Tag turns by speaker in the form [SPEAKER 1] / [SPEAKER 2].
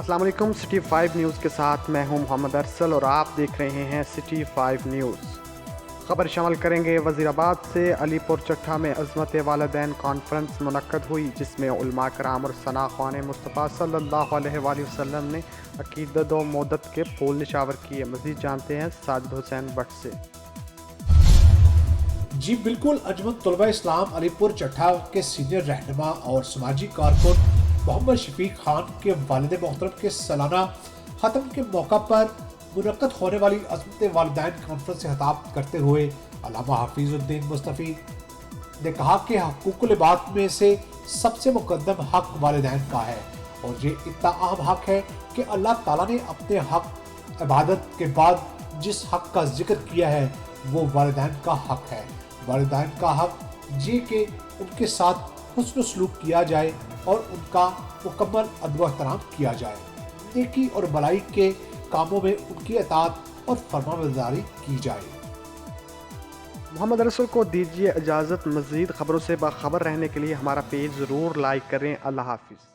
[SPEAKER 1] السلام علیکم، city 5 news کے ساتھ میں ہوں محمد ارسل اور آپ دیکھ رہے ہیں سٹی 5 نیوز۔ خبر شامل کریں گے وزیر آباد سے۔ علی پور چٹھا میں عظمت والدین کانفرنس منعقد ہوئی، جس میں علماء کرام اور ثنا خوان مصطفیٰ صلی اللہ علیہ وآلہ وسلم نے عقیدت و مودت کے پھول نشاور کیے۔ مزید جانتے ہیں ساجد حسین بٹ سے۔
[SPEAKER 2] جی بالکل، انجمن طلباء اسلام علی پور چٹھا کے سینئر رہنما اور سماجی کارکن محمد شفیق خان کے والد محترم کے سالانہ ختم کے موقع پر منعقد ہونے والی عظمت والدین کانفرنس سے خطاب کرتے ہوئے علامہ حفیظ الدین مصطفی نے کہا کہ حقوق العباد میں سے سب سے مقدم حق والدین کا ہے، اور یہ اتنا اہم حق ہے کہ اللہ تعالیٰ نے اپنے حق عبادت کے بعد جس حق کا ذکر کیا ہے وہ والدین کا حق ہے۔ والدین کا حق یہ کہ ان کے ساتھ حسن و سلوک کیا جائے اور ان کا مکمل ادب و احترام کیا جائے، نیکی اور بھلائی کے کاموں میں ان کی اطاعت اور فرمانبرداری کی جائے۔
[SPEAKER 1] محمد ارسل کو دیجیے اجازت۔ مزید خبروں سے باخبر رہنے کے لیے ہمارا پیج ضرور لائک کریں۔ اللہ حافظ۔